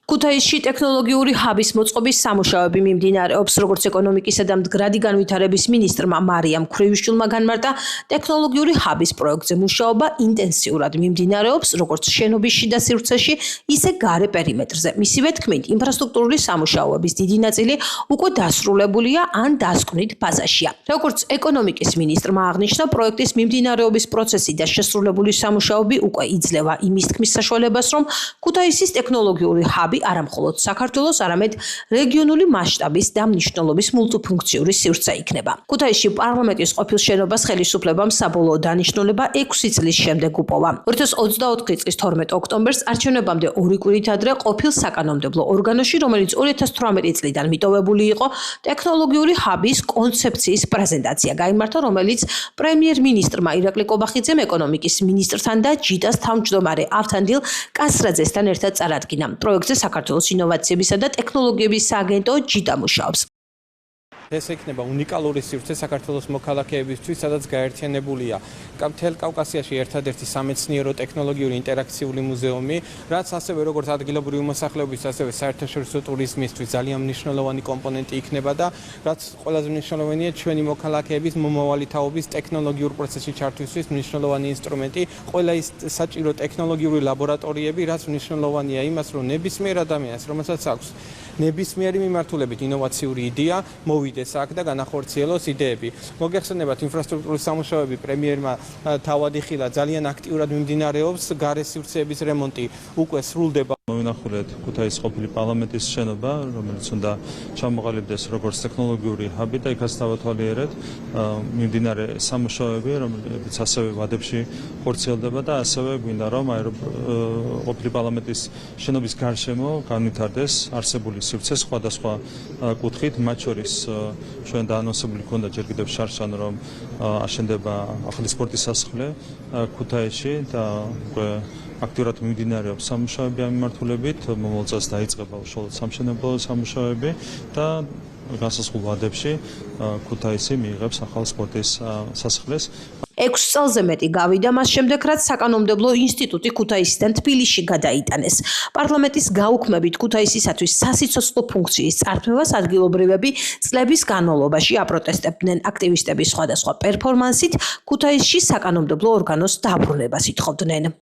ქუთაისში ტექნოლოგიური ჰაბის მოწყობის სამუშაოები მიმდინარეობს, როგორც ეკონომიკისა და მდგრადი განვითარების მინისტრმა მარიამ ქრივიშვილმა განმარტა, ტექნოლოგიური ჰაბის პროექტზე მუშაობა ინტენსიურად მიმდინარეობს, როგორც შენობის შიდა სივრცეში, ისე გარე პერიმეტრზე. მისივე თქმით, ინფრასტრუქტურული სამუშაოების დიდი ნაწილი უკვე დასრულებულია ან დასკვნით ფაზაშია. როგორც ეკონომიკის მინისტრმა აღნიშნა, პროექტის მიმდინარეობის პროცესი და შესრულებული სამუშაოები უკვე იძლევა იმის თქმის საშუალებას, რომ ქუთაისის ტექნოლოგიური ჰაბი არა მხოლოდ საქართველოს, არამედ რეგიონული მასშტაბის და მნიშვნელობის მულტიფუნქციური სივრცე იქნება. ქუთაისში პარლამენტის ყოფილ შენობას ხელისუფლებამ საბოლოო დანიშნულება 6 წლის შემდეგ უპოვა. 2024 წლის 12 ოქტომბერს არჩევნებამდე 2 კვირით ადრე ყოფილ საკანონმდებლო ორგანოში, რომელიც 2018 წლიდან მიტოვებული იყო, ტექნოლოგიური ჰაბის კონცეფციის პრეზენტაცია გაიმართა, რომელიც პრემიერ-მინისტრმა ირაკლი კობახიძემ, ეკონომიკის მინისტრთან და ჯიტას თავმჯდომარე ავთანდილ კასრაძესთან ერთად წარადგინა. პროექტზე საქართველოს ინოვაციებისა და ტექნოლოგიების სააგენტო ჯიტა მუშაობს. ეს იქნება უნიკალური სივრცე საქართველოს მოქალაქეებისთვის, სადაც გაერთიანებულია მთელ კავკასიაში ერთადერთი სამეცნიერო ტექნოლოგიური ინტერაქციული მუზეუმი, რაც ასევე როგორც ადგილობრივი მოსახლეობის, ასევე საერთაშორისო ტურიზმისთვის ძალიან მნიშვნელოვანი კომპონენტი იქნება და რაც ყველაზე მნიშვნელოვანია ჩვენი მოქალაქეების მომავალი თაობის ტექნოლოგიურ პროცესში ჩართვისთვის მნიშვნელოვანი ინსტრუმენტი, ყველა ის საჭირო ტექნოლოგიური ლაბორატორიები, რაც მნიშვნელოვანია იმას, რომ ნებისმიერ ადამიანს, რომელსაც აქვს ნებისმიერი მიმართულებით ინოვაციური იდეა, მოვიდეს აქ და განახორციელოს იდეები. მოგეხსენებათ, ინფრასტრუქტურის სამუშაოები პრემიერმა თავად იხილა, ძალიან აქტიურად მიმდინარეობს, გარე სივრცეების რემონტი უკვე სრულდება. მოვინახულეთ ქუთაისის ყოფილი პარლამენტის შენობა, რომელიც უნდა ჩამოყალიბდეს როგორც ტექნოლოგიური ჰაბი და იქაც დავათვალიერეთ მიმდინარე სამუშაოები, რომელიც ასევე ვადებში ხორციელდება და ასევე გვინდა რომ ყოფილი პარლამენტის შენობის გარშემო განვითარდეს არსებული სივრცე სხვადასხვა კუთხით, მათ შორის ჩვენ დაანონსებული ქონდა ჯერ კიდევ შარშან, რომ აშენდება ახალი სპორტის სასახლე ქუთაისში და აქტიურად მიმდინარეობს სამუშაოები ამ მიმართულებით, მომავალ წელს დაიწყება უშუალოდ სამშენებლო სამუშაოები და განსაზღვრულ ვადებში ქუთაისი მიიღებს ახალ სპორტის სასახლეს. 6 წელზე მეტი გავიდა მას შემდეგ, რაც საკანონმდებლო ინსტიტუტი ქუთაისიდან თბილისში გადაიტანეს. პარლამენტის გაუქმებით ქუთაისისათვის სასიცოცხლო ფუნქციის წართმევას ადგილობრივები წლების განმავლობაში აპროტესტებდნენ. აქტივისტები სხვადასხვა პერფორმანსით ქუთაისში საკანონმდებლო ორგანოს დაბრუნებას ითხოვდნენ.